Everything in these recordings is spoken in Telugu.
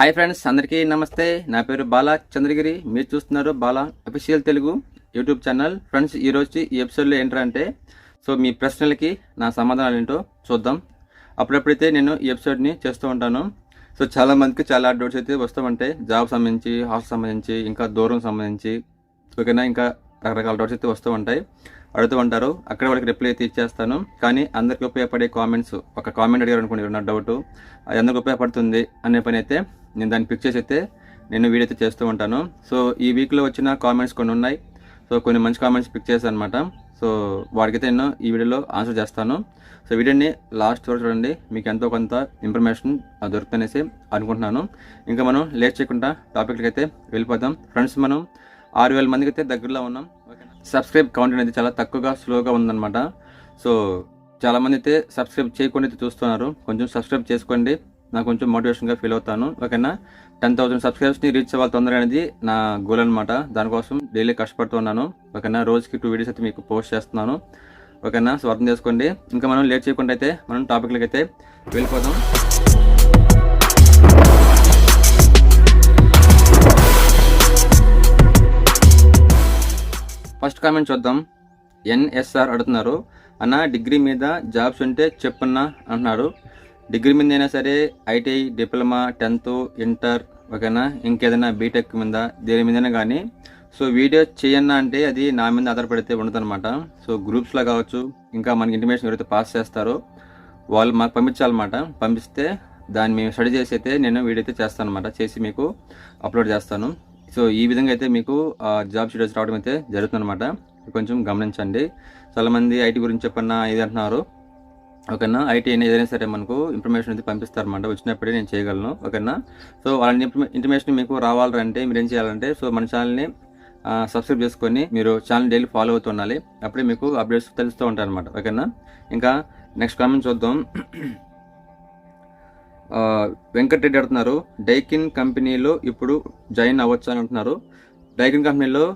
హాయ్ ఫ్రెండ్స్, అందరికీ నమస్తే. నా పేరు బాలా చంద్రగిరి. మీరు చూస్తున్నారు Bala official Telugu YouTube channel. Friends, ఈరోజు ఈ ఎపిసోడ్లో ఏంటంటే మీ ప్రశ్నలకి నా సమాధానాలు ఏంటో చూద్దాం. అప్పుడప్పుడైతే నేను ఈ ఎపిసోడ్ని చేస్తూ ఉంటాను. చాలా మందికి చాలా డౌట్స్ అయితే వస్తూ ఉంటాయి. జాబ్ సంబంధించి, హాస్టల్ సంబంధించి, ఇంకా దూరం సంబంధించి, ఓకేనా, ఇంకా రకరకాల డౌట్స్ అయితే వస్తూ ఉంటాయి, అడుగుతూ ఉంటారు. అక్కడ వాళ్ళకి రిప్లై అయితే ఇచ్చేస్తాను. కానీ అందరికి ఉపయోగపడే కామెంట్స్, ఒక కామెంట్ అడిగారు అనుకోండి, నా డౌట్ అది అందరికి ఉపయోగపడుతుంది అనే పని అయితే నేను దాన్ని పిక్ చేసి అయితే నేను వీడియో అయితే చేస్తూ ఉంటాను. ఈ వీక్లో వచ్చిన కామెంట్స్ కొన్ని ఉన్నాయి. కొన్ని మంచి కామెంట్స్ పిక్ చేశాను అనమాట. వాడికైతే నేను ఈ వీడియోలో ఆన్సర్ చేస్తాను. వీడియోని లాస్ట్ వరకు చూడండి, మీకు ఎంతో కొంత ఇన్ఫర్మేషన్ దొరుకుతుందనేసి అనుకుంటున్నాను. ఇంకా మనం లేట్ చేయకుండా టాపిక్లకి అయితే వెళ్ళిపోదాం. ఫ్రెండ్స్, మనం 6,000 మందికి అయితే దగ్గరలో ఉన్నాం. సబ్స్క్రైబ్ కౌంట్ అనేది చాలా తక్కువగా, స్లోగా ఉందన్నమాట. చాలామంది అయితే సబ్స్క్రైబ్ చేయకుండా అయితే చూస్తున్నారు. కొంచెం సబ్స్క్రైబ్ చేసుకోండి, నాకు కొంచెం మోటివేషన్గా ఫీల్ అవుతాను. ఓకేనా, 10,000 సబ్స్క్రైబర్స్ని రీచ్ అవ్వాలి తొందరగా అనేది నా గోల్ అనమాట. దానికోసం డైలీ కష్టపడుతున్నాను. ఓకేనా, రోజుకి 2 వీడియోస్ అయితే మీకు పోస్ట్ చేస్తున్నాను. ఓకేనా, అర్థం చేసుకోండి. ఇంకా మనం లేట్ చేయకుండా అయితే మనం టాపిక్లకి అయితే వెళ్ళిపోదాం. ఫస్ట్ కామెంట్ చూద్దాం. ఎన్ఎస్ఆర్ అడుగుతున్నారు, అన్న డిగ్రీ మీద జాబ్స్ ఉంటే చెప్పన్నా అంటున్నారు. డిగ్రీ మీద అయినా సరే, ఐటీఐ, డిప్లొమా, 10th, ఇంటర్, ఓకేనా, ఇంకేదైనా బీటెక్ మీద, దేని మీదైనా కానీ వీడియో చేయన్నా అంటే అది నా మీద ఆధారపడితే ఉండదన్నమాట. గ్రూప్స్లో కావచ్చు, ఇంకా మనకి ఇంటిమేషన్ ఎవరైతే పాస్ చేస్తారో వాళ్ళు మాకు పంపించాలన్నమాట. పంపిస్తే దాన్ని మేము స్టడీ చేసి అయితే నేను వీడియో అయితే చేస్తాను అనమాట, చేసి మీకు అప్లోడ్ చేస్తాను. ఈ విధంగా అయితే మీకు జాబ్ షీడర్స్ రావడం అయితే జరుగుతుందన్నమాట. కొంచెం గమనించండి. చాలామంది ఐటీ గురించి చెప్పన్నా ఇది అంటున్నారు. ఓకేనా, ఐటీ ఏదైనా సరే మనకు ఇన్ఫర్మేషన్ అయితే పంపిస్తారన్నమాట. వచ్చినప్పుడే నేను చేయగలను. ఓకేనా, వాళ్ళ ఇన్ఫర్మేషన్ మీకు రావాలంటే మీరు ఏం చేయాలంటే మన ఛానల్ని సబ్స్క్రైబ్ చేసుకొని మీరు ఛానల్ డైలీ ఫాలో అవుతూ ఉండాలి. అప్పుడే మీకు అప్డేట్స్ తెలుస్తూ ఉంటాయి అనమాట. ఓకేనా, ఇంకా నెక్స్ట్ కామెంట్ చూద్దాం. వెంకటరెడ్డి అడుగుతున్నారు, డైకిన్ కంపెనీలో ఇప్పుడు జాయిన్ అవ్వచ్చు అని అంటున్నారు. డైకిన్ కంపెనీలో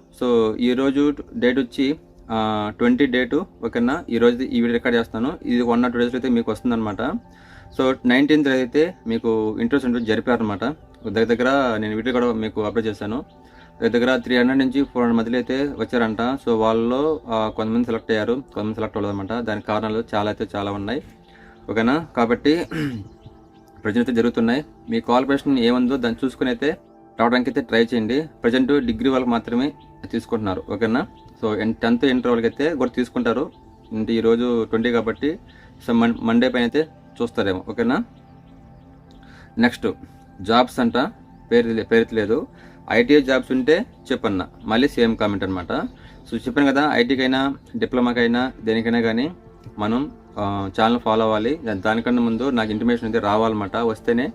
ఈరోజు డేట్ వచ్చి 20 డేటు. ఓకేనా, ఈరోజు ఈ వీడియో రికార్డ్ చేస్తాను. ఇది 1 or 2 days అయితే మీకు వస్తుందన్నమాట. 19th అయితే మీకు ఇంటర్వ్యూస్ జరిపారనమాట. దగ్గర నేను వీడియో కూడా మీకు అప్లోడ్ చేశాను. దగ్గర 300 నుంచి 400 మధ్యలో అయితే వచ్చారంట. వాళ్ళలో కొంతమంది సెలెక్ట్ అయ్యారు, కొంతమంది సెలెక్ట్ అవ్వలేదు అనమాట. దానికి కారణాలు చాలా ఉన్నాయి. ఓకేనా, కాబట్టి ప్రజెంట్ అయితే జరుగుతున్నాయి. మీ క్వాలిఫికేషన్ ఏముందో దాన్ని చూసుకుని అయితే రావడానికి అయితే ట్రై చేయండి. ప్రజెంట్ డిగ్రీ వాళ్ళకి మాత్రమే తీసుకుంటున్నారు. ఓకేనా, 10th, ఇంటర్ వాళ్ళకి అయితే కూడా తీసుకుంటారు. ఈరోజు 20 కాబట్టి మండే పైన అయితే చూస్తారేమో. ఓకేనా, నెక్స్ట్ జాబ్స్ అంట, పేరులేదు. ఐటీఐ జాబ్స్ ఉంటే చెప్పన్నా. మళ్ళీ సేమ్ కామెంట్ అనమాట. చెప్పాను కదా, ఐటీకైనా, డిప్లొమాకైనా, దేనికైనా కానీ మనం ఛానల్ ఫాలో అవ్వాలి. దానికన్నా ముందు నాకు ఇన్ఫర్మేషన్ అయితే రావాలన్నమాట. వస్తేనే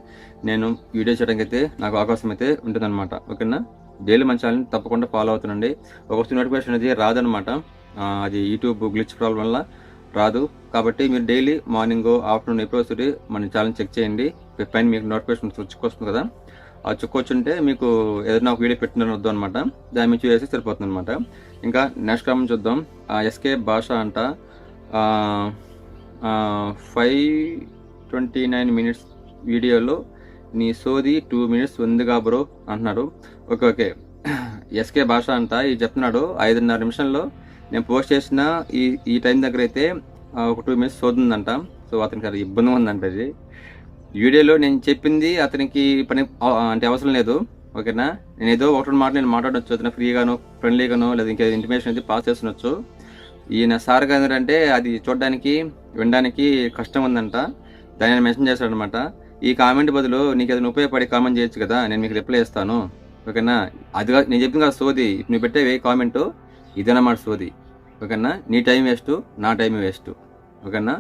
నేను వీడియో చేయడానికి అయితే నాకు అవకాశం అయితే ఉంటుందన్నమాట. ఓకేనా, డైలీ మన ఛానల్ని తప్పకుండా ఫాలో అవుతుండండి. ఒక్కొక్క నోటిఫికేషన్ అనేది రాదనమాట. అది యూట్యూబ్ గ్లిచ్ ప్రాబ్లం వల్ల రాదు. కాబట్టి మీరు డైలీ మార్నింగ్, ఆఫ్టర్నూన్ ఎప్పుడు వస్తుంది మన ఛానల్ చెక్ చేయండి. పైన మీకు నోటిఫికేషన్ వస్తుంది కదా, ఆ చుక్కొచ్చుంటే మీకు ఏదైనా ఒక వీడియో పెట్టిన వద్దు అనమాట. దాని మీద చూసి సరిపోతుంది అనమాట. ఇంకా నెక్స్ట్ కామెంట్ చూద్దాం. ఎస్కే భాష అంట, 5:29 minutes వీడియోలో నీ సోది 2 minutes ఉందిగా బ్రో అంటున్నారు. ఓకే, ఎస్కే భాష అంట ఇది చెప్తున్నాడు. 5:30 నిమిషంలో నేను పోస్ట్ చేసిన ఈ టైం దగ్గర అయితే ఒక 2 minutes సోదుందంట. అతనికి అది ఇబ్బంది ఉందంట. ఇది వీడియోలో నేను చెప్పింది అతనికి పని అంటే అవసరం లేదు. ఓకేనా, నేను ఏదో ఒకటి మాట నేను మాట్లాడవచ్చు, అతను ఫ్రీగానో, ఫ్రెండ్లీగానో, లేదా ఇంకా ఇన్ఫర్మేషన్ అయితే పాస్ చేస్తుండొచ్చు. ఈయన సార్ గారు అంటే అది చూడడానికి, వినడానికి కష్టం ఉందంట. దాన్ని నేను మెన్షన్ చేశాడనమాట. ఈ కామెంట్ బదులు నీకు ఏదైనా ఉపయోగపడి కామెంట్ చేయొచ్చు కదా, నేను మీకు రిప్లై ఇస్తాను. ఓకేనా, అది నేను చెప్పింది కదా సోది. ఇప్పుడు నువ్వు పెట్టే కామెంటు ఇదన్నమాట సోది. ఓకేనా, నీ టైం వేస్ట్, నా టైం వేస్ట్. ఓకేనా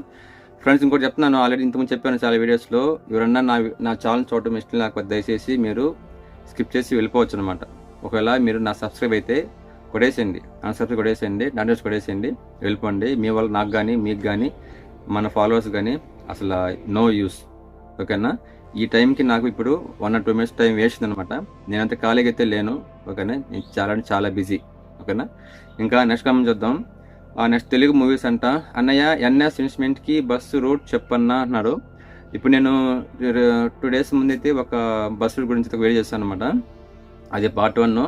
ఫ్రెండ్స్, ఇంకోటి చెప్తున్నాను, ఆల్రెడీ ఇంతకుముందు చెప్పాను చాలా వీడియోస్లో. ఎవరన్నా నా ఛానల్ చూడటం ఇష్టం లేకపోతే దయచేసి మీరు స్కిప్ చేసి వెళ్ళిపోవచ్చు అనమాట. ఒకవేళ మీరు నా సబ్స్క్రైబ్ అయితే కొట్టేసేయండి, అన్సబ్స్క్రైబ్ కొట్టేసేయండి, డాండర్స్ కొట్టేసేయండి, వెళ్ళిపోండి. మీ వల్ల నాకు కానీ, మీకు కానీ, మన ఫాలోవర్స్ కానీ అసలు నో యూస్. ఓకేనా, ఈ టైంకి నాకు ఇప్పుడు 1 or 2 minutes టైం వేస్ట్ అనమాట. నేనంత ఖాళీగా అయితే లేను. ఓకేనా, నేను చాలా బిజీ. ఓకేనా, ఇంకా నెక్స్ట్ కామెంట్ చూద్దాం. నెక్స్ట్ తెలుగు మూవీస్ అంట, అన్నయ్య ఎన్ఎస్ ఇన్వెస్ట్మెంట్కి బస్సు రూట్ చెప్పన్నా అన్నారు. ఇప్పుడు నేను 2 days ముందైతే ఒక బస్సుల గురించి ఒక వీడియో చేశాను అనమాట. అది పార్ట్ 1.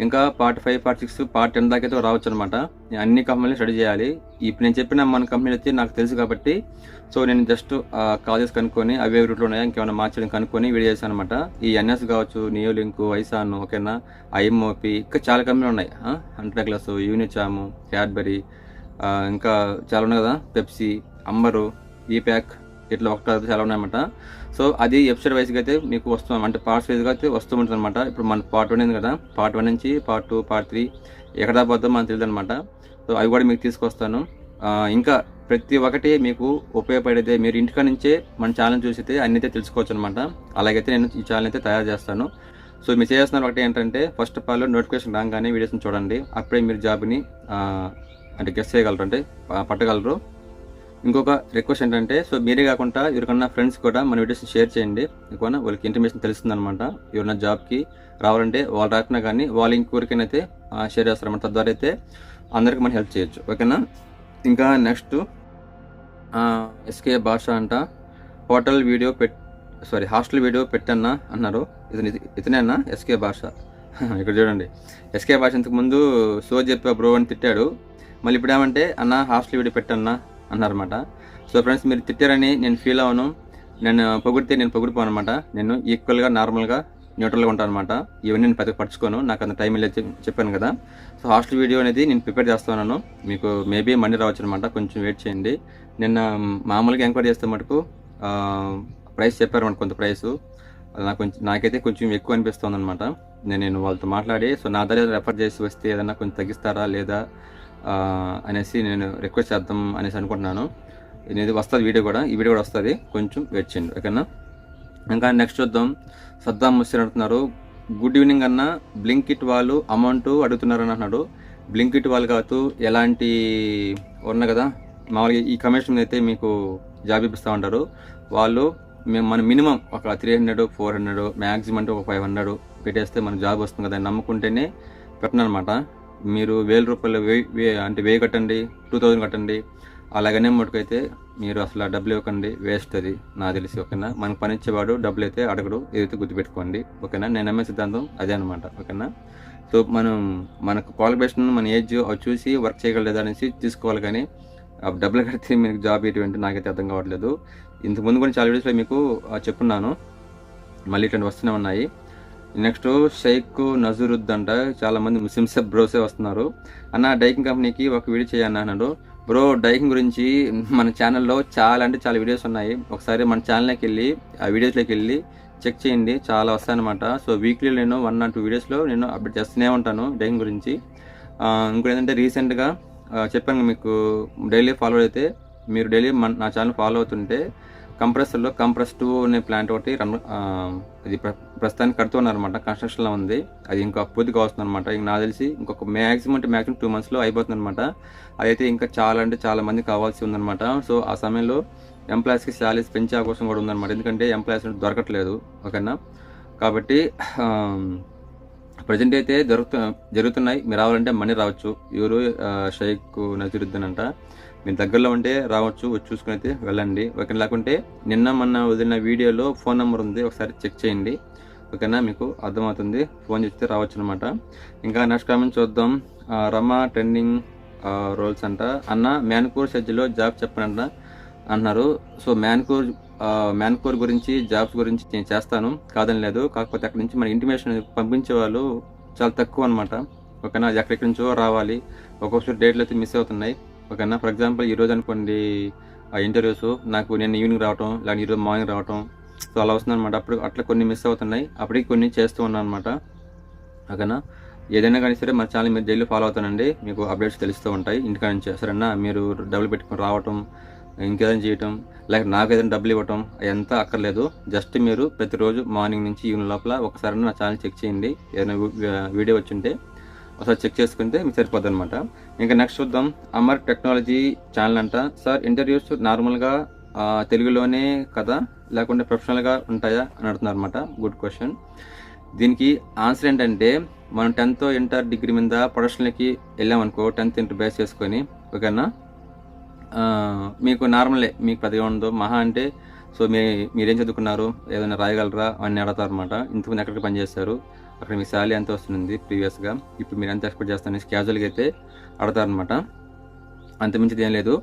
ఇంకా పార్ట్ 5, పార్ట్ 6, పార్ట్ 10 దాకా అయితే రావచ్చు అనమాట. అన్ని కంపెనీలు స్టడీ చేయాలి. ఇప్పుడు నేను చెప్పిన మన కంపెనీలు అయితే నాకు తెలుసు కాబట్టి సో నేను జస్ట్ కాల్ చేసి కనుక్కొని అవే రూట్లో ఉన్నాయా ఇంకేమైనా మార్చడం కనుక్కొని వీడియో చేశాను అనమాట. ఈ ఎన్ఎస్ కావచ్చు, నియోలింక్, ఐసాన్, ఓకేనా, ఐఎంఓపి, ఇంకా చాలా కంపెనీలు ఉన్నాయి. హంట్రెక్లస్, యూనిచాము, క్యాడ్బరీ, ఇంకా చాలా ఉన్నాయి కదా, పెప్సీ, అంబరు, ఈప్యాక్, ఇట్లా ఒకటి చాలా ఉన్నాయన్నమాట. సో అది ఎపిసోడ్ వైజ్గా అయితే మీకు వస్తాం, అంటే పార్ట్స్ వైజ్గా అయితే వస్తూ ఉంటుంది అనమాట. ఇప్పుడు మన పార్ట్ 1 ఉంది కదా, పార్ట్ 1 నుంచి పార్ట్ 2, పార్ట్ 3 ఎక్కడ పోద్దాం మనకు తెలియదు అనమాట. సో అవి కూడా మీకు తీసుకొస్తాను. ఇంకా ప్రతి ఒక్కటి మీకు ఉపయోగపడేదే. మీరు ఇంటికా నుంచే మన ఛానల్ చూసితే అన్నీ అయితే తెలుసుకోవచ్చు అనమాట. అలాగైతే నేను ఈ ఛానల్ అయితే తయారు చేస్తాను. సో మీరు చేస్తున్న ఒకటి ఏంటంటే ఫస్ట్ ఆఫ్ ఆల్ నోటిఫికేషన్ రాగానే వీడియోస్ని చూడండి. అప్పుడే మీరు జాబ్ని అంటే గెస్ చేయగలరు, అంటే పట్టగలరు. ఇంకొక రిక్వెస్ట్ ఏంటంటే సో మీరే కాకుండా ఎవరికన్నా ఫ్రెండ్స్ కూడా మన వీడియోస్ని షేర్ చేయండి. ఎక్కువనా వాళ్ళకి ఇన్ఫర్మేషన్ తెలుస్తుంది అనమాట. ఎవరైనా జాబ్కి రావాలంటే వాళ్ళు రాకున్నా కానీ వాళ్ళు ఇంకొకరికైతే షేర్ చేస్తారన్నమాట. తద్వారా అయితే అందరికి మనం హెల్ప్ చేయొచ్చు, ఓకేనా. ఇంకా నెక్స్ట్ ఎస్కే భాష అంట హాస్టల్ వీడియో పెట్టన్నా అన్నారు. ఇతనే అన్న ఎస్కే భాష. ఇక్కడ చూడండి, ఎస్కే భాష ఇంతకుముందు షో చెప్పా బ్రో అని తిట్టాడు. మళ్ళీ ఇప్పుడు ఏమంటే అన్న హాస్టల్ వీడియో పెట్టన్నా అన్నారన్నమాట. సో ఫ్రెండ్స్, మీరు తిట్టారని నేను ఫీల్ అవ్వను. నేను పొగిడితే నేను పొగిడిపోను అనమాట. నేను ఈక్వల్గా నార్మల్గా న్యూట్రల్గా ఉంటాను అనమాట. ఇవన్నీ నేను పెద్దగా పట్టుకోను, నాకు అంత టైం లేదు చెప్పాను కదా. సో హాస్టల్ వీడియో అనేది నేను ప్రిపేర్ చేస్తున్నాను. మీకు మేబీ మనీ రావచ్చు అనమాట, కొంచెం వెయిట్ చేయండి. నిన్న మామూలుగా ఎంక్వైరీ చేస్తే మటుకు ప్రైస్ చెప్పారన్నమాట, కొంత ప్రైసు. నాకైతే కొంచెం ఎక్కువ అనిపిస్తుంది అనమాట. నేను వాళ్ళతో మాట్లాడి సో నా దగ్గర రెఫర్ చేసి వస్తే ఏదన్నా కొంచెం తగ్గిస్తారా లేదా అనేసి నేను రిక్వెస్ట్ చేద్దాం అనేసి అనుకుంటున్నాను. ఇది వస్తుంది వీడియో కూడా, ఈ వీడియో కూడా వస్తుంది, కొంచెం వెయిట్ చేయండి, ఓకేనా. ఇంకా నెక్స్ట్ చూద్దాం. సద్దాం ముస్లిం అంటున్నారు, గుడ్ ఈవినింగ్ అన్న, బ్లింకిట్ వాళ్ళు అమౌంట్ అడుగుతున్నారని అంటున్నాడు. బ్లింకిట్ వాళ్ళు కాదు, ఎలాంటి ఉన్నాయి కదా మామూలుగా ఈ కమిషన్ అయితే మీకు జాబ్ ఇప్పిస్తూ ఉంటారు వాళ్ళు. మన మినిమం ఒక 300, 400, మ్యాక్సిమం అంటే ఒక 500 పెట్టేస్తే మనకు జాబ్ వస్తుంది కదా, నమ్ముకుంటేనే పెట్టనమాట. మీరు 1000 రూపాయలు అంటే 1000 కట్టండి, 2000 కట్టండి, అలాగనే మటుకైతే మీరు అసలు డబ్బులు ఇవ్వకండి, వేస్ట్ అది నాకు తెలిసి, ఓకేనా. మనకు పని ఇచ్చేవాడు డబ్బులు అయితే అడగడు, ఏదైతే గుర్తుపెట్టుకోండి, ఓకేనా. నేను నమ్మే సిద్ధాంతం అదే అనమాట, ఓకేనా. సో మనకు క్వాలిఫికేషన్, మన ఏజ్ అవి చూసి వర్క్ చేయగలదా అనేసి తీసుకోవాలి, కానీ డబ్బులు కడితే మీకు జాబ్ ఏంటి నాకైతే అర్థం కావట్లేదు. ఇంతకుముందు కూడా చాలా వీడియోస్లో మీకు చెప్పున్నాను, మళ్ళీ ఇటువంటి వస్తూనే ఉన్నాయి. నెక్స్ట్ షేక్ నజరుద్ అంట, చాలామంది ముస్లిమ్స్ బ్రోసే వస్తున్నారు. అన్న డైకింగ్ కంపెనీకి ఒక వీడియో చేయన్న అన్నాడు. బ్రో, డైకింగ్ గురించి మన ఛానల్లో చాలా అంటే చాలా వీడియోస్ ఉన్నాయి. ఒకసారి మన ఛానల్లోకి వెళ్ళి ఆ వీడియోస్లోకి వెళ్ళి చెక్ చేయండి, చాలా వస్తాయన్నమాట. సో వీక్లీ నేను 1 or 2 వీడియోస్లో నేను అప్డేట్ చేస్తూనే ఉంటాను డైకింగ్ గురించి. ఇంకోటి ఏంటంటే రీసెంట్గా చెప్పాను మీకు, డైలీ ఫాలో అయితే మీరు డైలీ నా ఛానల్ ఫాలో అవుతుంటే కంప్రెసర్లో కంప్రెస్ 2 అనే ప్లాంట్ ఒకటి అది ప్రస్తుతానికి కడుతున్నారనమాట, కన్స్ట్రక్షన్లో ఉంది. అది ఇంకా పూర్తిగా వస్తుంది అనమాట. ఇంక నాకు తెలిసి ఇంకొక మ్యాక్సిమం 2 monthsలో అయిపోతుంది అనమాట. అదైతే ఇంకా చాలా అంటే చాలా మంది కావాల్సి ఉందన్నమాట. సో ఆ సమయంలో ఎంప్లాయీస్కి శాలరీస్ పెంచే అవకాశం కూడా ఉందన్నమాట, ఎందుకంటే ఎంప్లాయీస్ దొరకట్లేదు, ఓకేనా. కాబట్టి ప్రజెంట్ అయితే జరుగుతున్నాయి. మీరు రావాలంటే మనీ రావచ్చు. ఎవరు షేక్ నజరుద్దీన్ అంట, మీరు దగ్గరలో ఉంటే రావచ్చు, వచ్చి చూసుకుని అయితే వెళ్ళండి, ఓకేనా. లేకుంటే మొన్న వదిలిన వీడియోలో ఫోన్ నెంబర్ ఉంది, ఒకసారి చెక్ చేయండి, ఓకేనా. మీకు అర్థమవుతుంది, ఫోన్ చేస్తే రావచ్చు అనమాట. ఇంకా నెక్స్ట్ కామెంట్ చూద్దాం. రమా ట్రెండింగ్ రోల్స్ అంట, అన్న మ్యాన్కూర్ సెజ్లో జాబ్ చెప్పనంట అంటున్నారు. సో మ్యాన్కూర్ గురించి జాబ్స్ గురించి నేను చేస్తాను, కాదని లేదు. కాకపోతే అక్కడి నుంచి మన ఇంటిమేషన్ పంపించే వాళ్ళు చాలా తక్కువ అనమాట, ఓకేనా. అది ఎక్కడెక్కడి నుంచో రావాలి, ఒక్కొక్కసారి డేట్లు అయితే మిస్ అవుతున్నాయి, ఓకేనా. ఫర్ ఎగ్జాంపుల్ ఈరోజు అనుకోండి ఇంటర్వ్యూస్ నాకు నేను ఈవినింగ్ రావటం, లేదా ఈరోజు మార్నింగ్ రావటం, సో అలా వస్తుంది అనమాట. అప్పుడు అట్లా కొన్ని మిస్ అవుతున్నాయి, అప్పటికి కొన్ని చేస్తూ ఉన్నాను అనమాట, ఓకేనా. ఏదైనా కానీ సరే మన ఛానల్ మీరు డైలీ ఫాలో అవుతానండి, మీకు అప్డేట్స్ తెలుస్తూ ఉంటాయి ఇంటికాడ నుంచి. సరేనా, మీరు డబ్బులు పెట్టుకొని రావటం, ఇంకేదైనా చేయటం, లేక నాకు ఏదైనా డబ్బులు ఇవ్వటం అదంతా అక్కర్లేదు. జస్ట్ మీరు ప్రతిరోజు మార్నింగ్ నుంచి ఈవినింగ్ లోపల ఒకసారి నా ఛానల్ చెక్ చేయండి, ఏదైనా వీడియో వచ్చింటే ఒకసారి చెక్ చేసుకుంటే మీకు సరిపోద్ది అనమాట. ఇంకా నెక్స్ట్ చూద్దాం. అమర్ టెక్నాలజీ ఛానల్ అంట, సార్ ఇంటర్వ్యూస్ నార్మల్గా తెలుగులోనే కదా లేకుంటే ప్రొఫెషనల్గా ఉంటాయా అని అడుగుతున్నారు అనమాట. Good question. దీనికి ఆన్సర్ ఏంటంటే, మనం 10th ఇంటర్ డిగ్రీ మీద ప్రొఫెషనల్కి వెళ్ళామనుకో, 10th ఇంటర్ బేస్ చేసుకొని, ఓకేనా, మీకు నార్మలే, మీకు పెద్దగా ఉండదు. మహా అంటే సో మీరేం చదువుకున్నారు, ఏదైనా రాయగలరా అని అడుగుతారు అనమాట. ఇంతకుముందు ఎక్కడికి పనిచేస్తారు, అక్కడ మీ శాలరీ ఎంత వస్తుంది ప్రీవియస్గా, ఇప్పుడు మీరు ఎంత ఎక్స్పెక్ట్ చేస్తారని క్యాజువల్గా అయితే అడతారనమాట. అంతమించిది ఏం లేదు.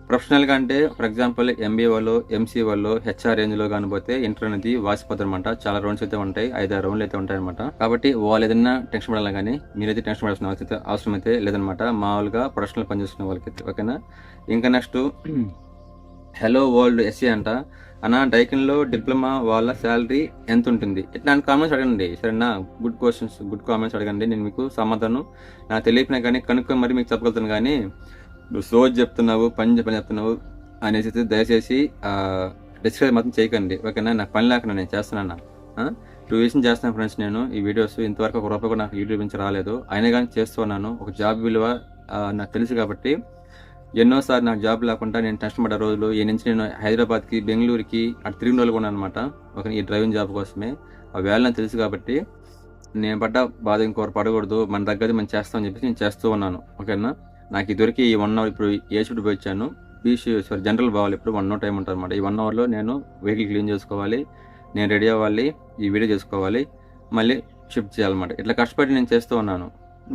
ప్రొఫెషనల్గా అంటే ఫర్ ఎగ్జాంపుల్ ఎంబీఏ వాళ్ళు, ఎంసీ వాళ్ళు, హెచ్ఆర్ రేంజ్లో కానిపోతే ఇంటర్ అనేది వాసిపోతుంది అనమాట. చాలా రౌండ్స్ అయితే ఉంటాయి, 5-6 రౌండ్లు అయితే ఉంటాయి అనమాట. కాబట్టి వాళ్ళు ఏదైనా టెన్షన్ పడాలి, కానీ మీరైతే టెన్షన్ పడాల్సిన అవసరం అయితే లేదనమాట. మామూలుగా ప్రొఫెషనల్ పనిచేస్తున్న వాళ్ళకి ఓకేనా. ఇంకా నెక్స్ట్ హలో వరల్డ్ ఎస్సీ అంట అన్న, డైకిన్లో డిప్లొమా వాళ్ళ శాలరీ ఎంత ఉంటుంది? ఇట్లాంటి కామెంట్స్ అడగండి సరేనా. గుడ్ క్వశ్చన్స్, గుడ్ కామెంట్స్ అడగండి. నేను మీకు సమాధానం నాకు తెలియకపోయినా కానీ కనుక్కొని మరి మీకు చెప్పగలుగుతాను. కానీ నువ్వు రోజు చెప్తున్నావు, పని చెప్తున్నావు అనేసి దయచేసి డిస్కస్ మాత్రం చేయకండి ఓకేనా. నాకు పని లేకుండా నేను చేస్తున్నాను. 2 years చేస్తున్నాను ఫ్రెండ్స్ నేను ఈ వీడియోస్. ఇంతవరకు ఒక రూపాయి కూడా నాకు యూట్యూబ్ నుంచి రాలేదు, అయినా కానీ చేస్తున్నాను. ఒక జాబ్ విలువ నాకు తెలుసు కాబట్టి ఎన్నోసార్లు నాకు జాబ్ లేకుండా నేను టెన్షన్ పడ్డ రోజులు. ఈ నుంచి నేను హైదరాబాద్కి, బెంగళూరుకి అటు తిరిగిన రోజులు కూడా అనమాట ఓకే, ఈ డ్రైవింగ్ జాబ్ కోసమే. ఆ వేళ నాకు తెలుసు కాబట్టి నేను పడ్డ బాధ ఇంకోరు పడకూడదు, మన దగ్గర మనం చేస్తామని చెప్పేసి నేను చేస్తూ ఉన్నాను ఓకేనా. నాకు ఇదివరకు ఈ 1 hour ఇప్పుడు ఏ షిఫ్ట్ పోయి వచ్చాను, జనరల్ బావాలి. ఇప్పుడు 1 hour టైం ఉంటుంది అనమాట. ఈ 1 hourలో నేను వెహికల్ క్లీన్ చేసుకోవాలి, నేను రెడీ అవ్వాలి, ఈ వీడియో చేసుకోవాలి, మళ్ళీ షిఫ్ట్ చేయాలన్నమాట. ఇట్లా కష్టపడి నేను చేస్తూ ఉన్నాను.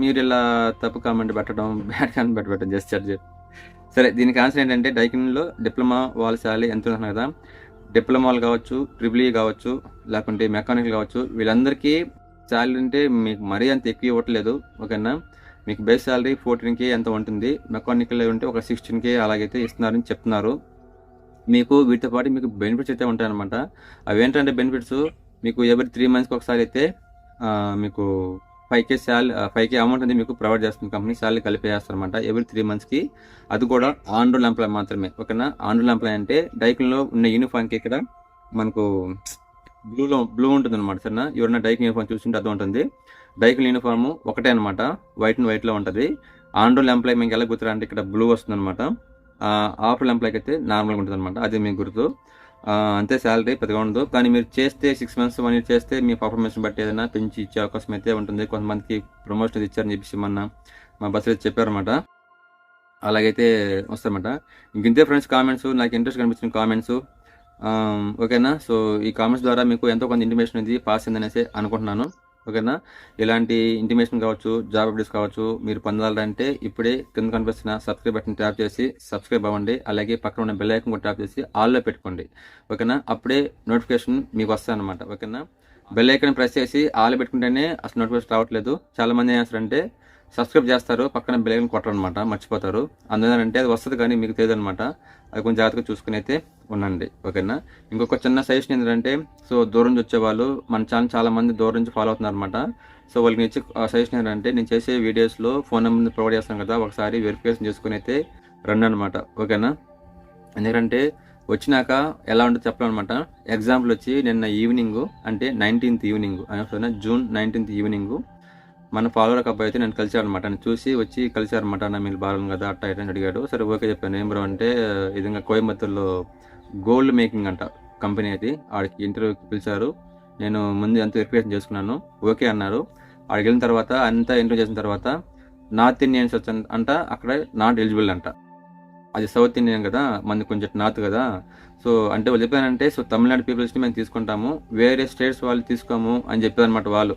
మీరు ఇలా తప్పు కామెంట్ పెట్టడం, బ్యాడ్ కామెంట్ పెట్టడం చేస్తారు. సరే, దీనికి ఆన్సర్ ఏంటంటే డైకిన్లో డిప్లొమా వాళ్ళ శాలరీ ఎంత ఉంటున్నారు కదా. డిప్లొమాలు కావచ్చు, ట్రిపుల్ కావచ్చు, లేకుంటే మెకానికల్ కావచ్చు, వీళ్ళందరికీ శాలరీ అంటే మీకు మరీ అంత ఎక్కువ ఇవ్వట్లేదు ఓకేనా. మీకు బేస్ శాలరీ 14K ఎంత ఉంటుంది, మెకానికల్ ఉంటే ఒక 16K అలాగైతే ఇస్తున్నారని చెప్తున్నారు. మీకు వీటితో పాటు మీకు బెనిఫిట్స్ అయితే ఉంటాయన్నమాట. అవి ఏంటంటే బెనిఫిట్స్ మీకు ఎవరి 3 monthsకి ఒకసారి అయితే మీకు 5K అమౌంట్ అనేది మీకు ప్రొవైడ్ చేస్తుంది కంపెనీ. శాలరీ కలిపేస్తారనమాట ఎవరి 3 monthsకి. అది కూడా ఆన్ రోల్ ఎంప్లాయ్ మాత్రమే ఓకేనా. ఆన్ రోల్ ఎంప్లాయ్ అంటే డైకిన్లో ఉన్న యూనిఫామ్కి ఇక్కడ మనకు బ్లూ ఉంటుంది అనమాట సరేనా. ఎవరైనా డైకిన్ యూనిఫామ్ చూస్తుంటే అది ఉంటుంది. డైకిన్ యూనిఫామ్ ఒకటే అనమాట, వైట్ అండ్ వైట్లో ఉంటుంది. ఆన్ రోల్ ఎంప్లాయ్ మీకు ఎలా గుర్తురా అంటే ఇక్కడ బ్లూ వస్తుంది అనమాట. ఆఫ్ రోల్ ఎంప్లాయ్కి అయితే నార్మల్గా ఉంటుంది అనమాట, అది మీకు గుర్తు. అంతే, శాలరీ పెద్దగా ఉండదు. కానీ మీరు చేస్తే 6 months 1 year చేస్తే మీ పర్ఫార్మెన్స్ బట్టి ఏదైనా పెంచి ఇచ్చే అవకాశం అయితే ఉంటుంది. కొంతమందికి ప్రమోషన్ ఇచ్చారని చెప్పేసి మా బస్సులో చెప్పారనమాట. అలాగైతే వస్తారన్నమాట. ఇంతే ఫ్రెండ్స్ కామెంట్స్, నాకు ఇంట్రెస్ట్ కనిపించిన కామెంట్స్ ఓకేనా. సో ఈ కామెంట్స్ ద్వారా మీకు ఎంతో కొంత ఇంటిమేషన్ ఇది పాస్ అయిందనేసి అనుకుంటున్నాను ఓకేనా. ఇలాంటి ఇంటిమేషన్ కావచ్చు, జాబ్ అప్డేట్స్ కావచ్చు మీరు పొందాలంటే ఇప్పుడే కింద కనిపిస్తున్న సబ్స్క్రైబ్ బటన్ ట్యాప్ చేసి సబ్స్క్రైబ్ అవ్వండి. అలాగే పక్కన ఉన్న బెల్ ఐకాన్ కూడా ట్యాప్ చేసి ఆల్లో పెట్టుకోండి ఓకేనా. అప్పుడే నోటిఫికేషన్ మీకు వస్తాయి అనమాట ఓకేనా. బెల్ ఐకాన్ ప్రెస్ చేసి ఆల్లో పెట్టుకుంటేనే అసలు నోటిఫికేషన్ రావట్లేదు. చాలామంది ఏం చేస్తారంటే సబ్స్క్రైబ్ చేస్తారు, పక్కన బెల్ ఐకాన్ కొట్టరు అనమాట, మర్చిపోతారు. అందుకనంటే అది వస్తుంది కానీ మీకు తెలియదు అనమాట. అది కొంచెం జాగ్రత్తగా చూసుకుని అయితే ఉండండి ఓకేనా. ఇంకొక చిన్న సజెషన్ ఏంటంటే, సో దూరం నుంచి వచ్చేవాళ్ళు మన ఛానల్ చాలా మంది దూరం నుంచి ఫాలో అవుతున్నారు అనమాట. సో వాళ్ళకి ఇచ్చే సజెషన్ ఏంటంటే, నేను చేసే వీడియోస్లో ఫోన్ నెంబర్ ప్రొవైడ్ చేస్తాను కదా, ఒకసారి వెరిఫికేషన్ చేసుకుని అయితే రండి అనమాట ఓకేనా. ఎందుకంటే వచ్చినాక ఎలా ఉంటుందో చెప్పాలన్నమాట. ఎగ్జాంపుల్ వచ్చి నిన్న ఈవినింగ్ అంటే 19th evening June 19th evening మన ఫాలోవర్ అబ్బాయి అయితే నేను కలిసాడనమాట. నేను చూసి వచ్చి కలిసారనమాట. నా మీరు బాగా కదా అట్ట ఇట్లా అడిగాడు. సరే ఓకే చెప్పాను. ఏం బ్రో అంటే విధంగా కోయంబత్తూర్లో గోల్డ్ మేకింగ్ అంట కంపెనీ అది, ఆడికి ఇంటర్వ్యూకి పిలిచారు. నేను ముందు అంత వెరిఫికేషన్ చేసుకున్నాను, ఓకే అన్నారు. ఆడికి వెళ్ళిన తర్వాత అంతా ఇంటర్వ్యూ చేసిన తర్వాత నార్త్ ఇండియన్స్ అంట అక్కడ నాట్ ఎలిజిబుల్ అంట. అది సౌత్ ఇండియన్ కదా, మనది కొంచెం నార్త్ కదా. సో అంటే వాళ్ళు చెప్పానంటే, సో తమిళనాడు పీపుల్స్ని మేము తీసుకుంటాము, వేరే స్టేట్స్ వాళ్ళు తీసుకోము అని చెప్పారనమాట వాళ్ళు.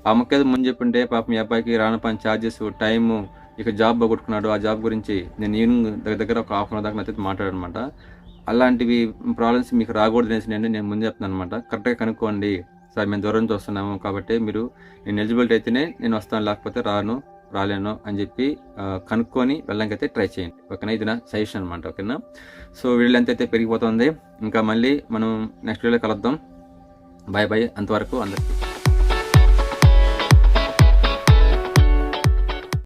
ఆ మొక్క ముందు చెప్పుంటే పాపం మీ అబ్బాయికి రాను పని ఛార్జెస్, టైము, ఇక జాబ్ బాగొట్టుకున్నాడు. ఆ జాబ్ గురించి నేను ఈవినింగ్ దగ్గర ఒక 1/2 hour దాకా నాతో మాట్లాడనమాట. అలాంటివి ప్రాబ్లమ్స్ మీకు రాకూడదు అనేసి నేను ముందు చెప్తున్నాను అనమాట. కరెక్ట్గా కనుక్కోండి సార్, మేము దూరం నుంచి వస్తున్నాము కాబట్టి మీరు నేను ఎలిజిబిలిటీ అయితేనే నేను వస్తాను, లేకపోతే రాలేను అని చెప్పి కనుక్కొని వెళ్ళడానికైతే ట్రై చేయండి ఓకేనా. ఇది నా సజెషన్ అనమాట ఓకేనా. సో వీడియో ఎంత అయితే పెరిగిపోతుంది. ఇంకా మళ్ళీ మనం నెక్స్ట్ వీడియోలో కలుద్దాం. బాయ్ అంతవరకు అందరికీ.